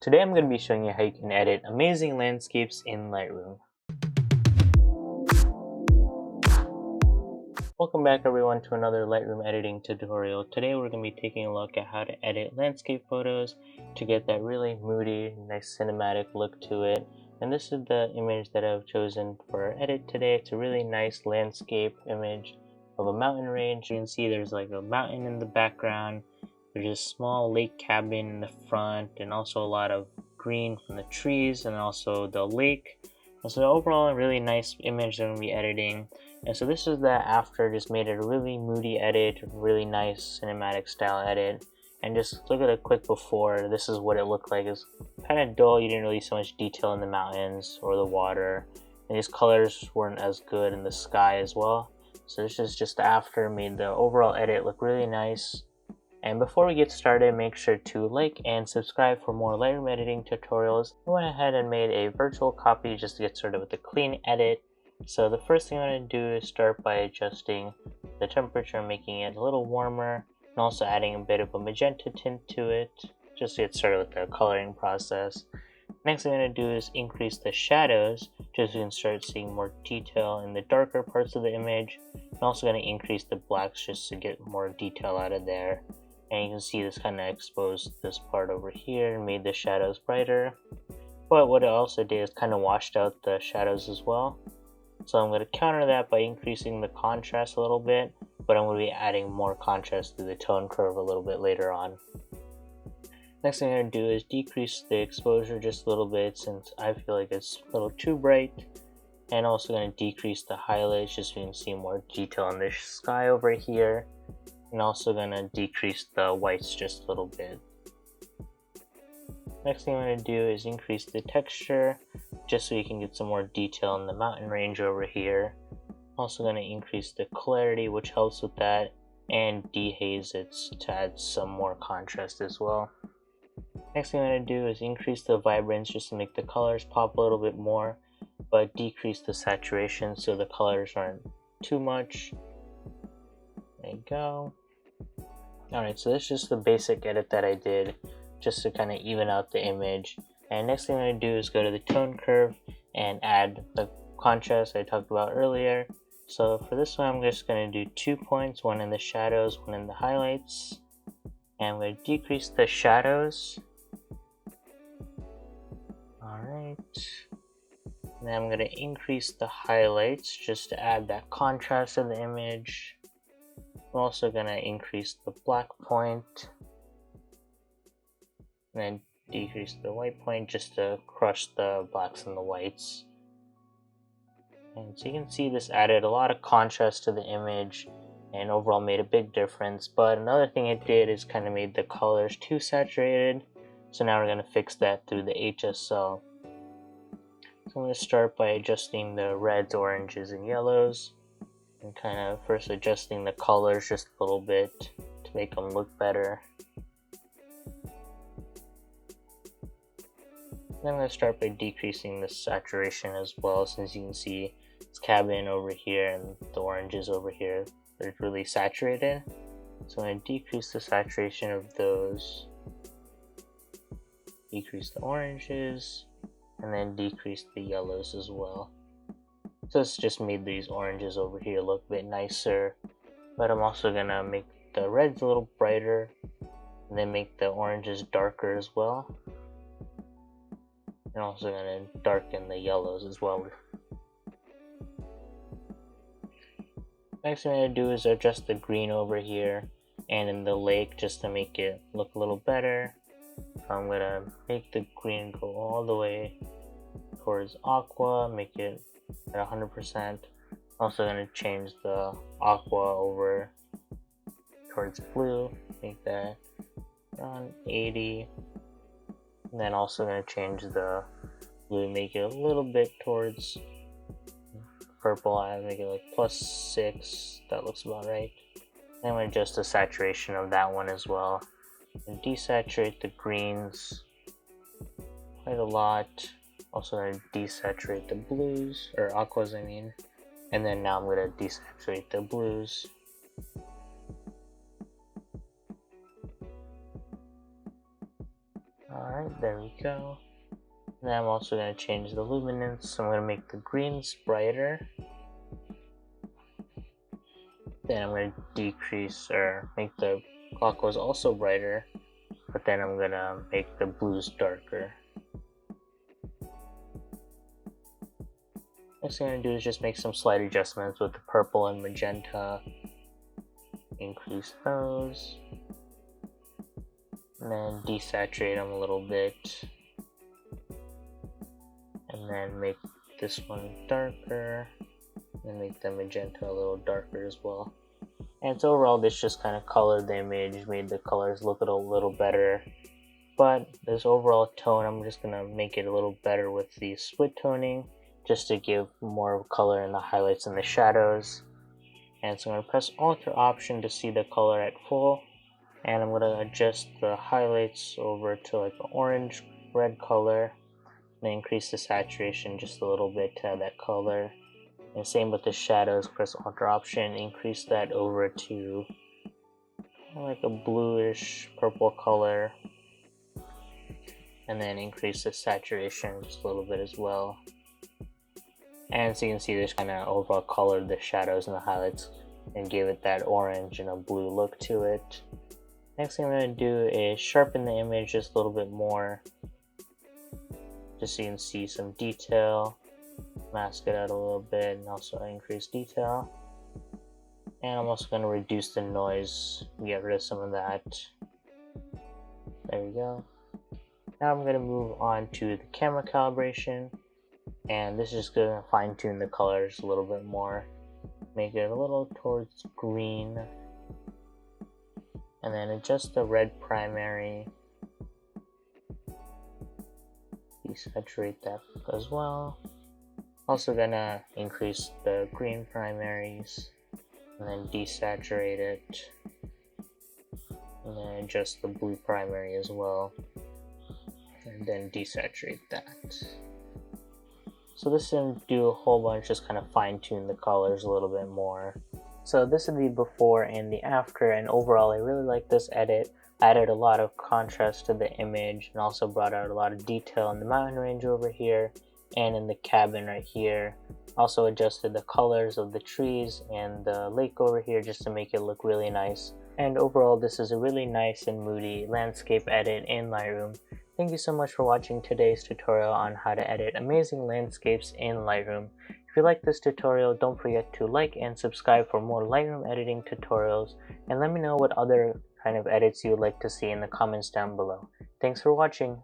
Today I'm going to be showing you how you can edit amazing landscapes in Lightroom. Welcome back everyone to another Lightroom editing tutorial. Today we're going to be taking a look at how to edit landscape photos to get that really moody, nice cinematic look to it. And this is the image that I've chosen for our edit today. It's a really nice landscape image of a mountain range. You can see there's like a mountain in the background. There's a small lake cabin in the front, and also a lot of green from the trees and also the lake. And so overall a really nice image that I'm going to be editing. And so this is the after, just made it a really moody edit, really nice cinematic style edit. And just look at a quick before. This is what it looked like. It's kind of dull. You didn't really see much detail in the mountains or the water. And these colors weren't as good in the sky as well. So this is just the after, made the overall edit look really nice. And before we get started, make sure to like and subscribe for more Lightroom editing tutorials. I went ahead and made a virtual copy just to get started with a clean edit. So the first thing I'm going to do is start by adjusting the temperature, making it a little warmer, and also adding a bit of a magenta tint to it, just to get started with the coloring process. Next thing I'm going to do is increase the shadows, just so you can start seeing more detail in the darker parts of the image. I'm also going to increase the blacks just to get more detail out of there. And you can see this kind of exposed this part over here and made the shadows brighter. But what it also did is kind of washed out the shadows as well. So I'm going to counter that by increasing the contrast a little bit, but I'm going to be adding more contrast to the tone curve a little bit later on. Next thing I'm going to do is decrease the exposure just a little bit since I feel like it's a little too bright. And also going to decrease the highlights just so you can see more detail in the sky over here. And also going to decrease the whites just a little bit. Next thing I'm going to do is increase the texture just so you can get some more detail in the mountain range over here. Also going to increase the clarity, which helps with that, and dehaze it to add some more contrast as well. Next thing I'm going to do is increase the vibrance just to make the colors pop a little bit more, but decrease the saturation so the colors aren't too much. There you go. Alright, so this is just the basic edit that I did just to kind of even out the image. And next thing I'm going to do is go to the tone curve and add the contrast I talked about earlier. So for this one I'm just going to do 2 points, one in the shadows, one in the highlights. And I'm going to decrease the shadows. Alright. Then I'm going to increase the highlights just to add that contrast to the image. I'm also going to increase the black point and then decrease the white point just to crush the blacks and the whites. And so you can see this added a lot of contrast to the image and overall made a big difference. But another thing it did is kind of made the colors too saturated. So now we're going to fix that through the HSL. So I'm going to start by adjusting the reds, oranges, and yellows. And kind of first adjusting the colors just a little bit to make them look better. Then I'm going to start by decreasing the saturation as well, since you can see this cabin over here and the oranges over here, they're really saturated. So I'm going to decrease the saturation of those, decrease the oranges, and then decrease the yellows as well. So it's just made these oranges over here look a bit nicer, but I'm also going to make the reds a little brighter and then make the oranges darker as well. And also going to darken the yellows as well. Next thing I'm going to do is adjust the green over here and in the lake just to make it look a little better. So I'm going to make the green go all the way towards aqua, make it at 100%. Also going to change the aqua over towards blue, make that around 80. And then also going to change the blue, make it a little bit towards purple. I make it like +6. That looks about right. Then I'm going to adjust the saturation of that one as well. And desaturate the greens quite a lot. Also going to desaturate the blues, or aquas I mean. And then now I'm going to desaturate the blues. Alright, There we go. And then I'm also going to change the luminance. So I'm going to make the greens brighter. Then I'm going to decrease or make the aquas also brighter. But then I'm going to make the blues darker. Next thing I'm going to do is just make some slight adjustments with the purple and magenta. Increase those. And then desaturate them a little bit. And then make this one darker. And make the magenta a little darker as well. And so overall this just kind of colored the image, made the colors look a little better. But this overall tone, I'm just going to make it a little better with the split toning, just to give more color in the highlights and the shadows. And so I'm going to press Alt or Option to see the color at full. And I'm going to adjust the highlights over to like an orange red color. And increase the saturation just a little bit to have that color. And same with the shadows, press Alt or Option, increase that over to like a bluish purple color. And then increase the saturation just a little bit as well. And so you can see this kind of overall colored the shadows and the highlights and gave it that orange and a blue look to it. Next thing I'm going to do is sharpen the image just a little bit more, just so you can see some detail. Mask it out a little bit and also increase detail. And I'm also going to reduce the noise, get rid of some of that. There we go. Now I'm going to move on to the camera calibration, and this is just going to fine tune the colors a little bit more, make it a little towards green. And then adjust the red primary, desaturate that as well. Also gonna increase the green primaries and then desaturate it, and then adjust the blue primary as well and then desaturate that. So this didn't do a whole bunch, just kind of fine tune the colors a little bit more. So this is the before and the after, and overall I really like this edit. I added a lot of contrast to the image and also brought out a lot of detail in the mountain range over here and in the cabin right here. Also adjusted the colors of the trees and the lake over here just to make it look really nice. And overall this is a really nice and moody landscape edit in Lightroom. Thank you so much for watching today's tutorial on how to edit amazing landscapes in Lightroom. If you like this tutorial, don't forget to like and subscribe for more Lightroom editing tutorials, and let me know what other kind of edits you would like to see in the comments down below. Thanks for watching.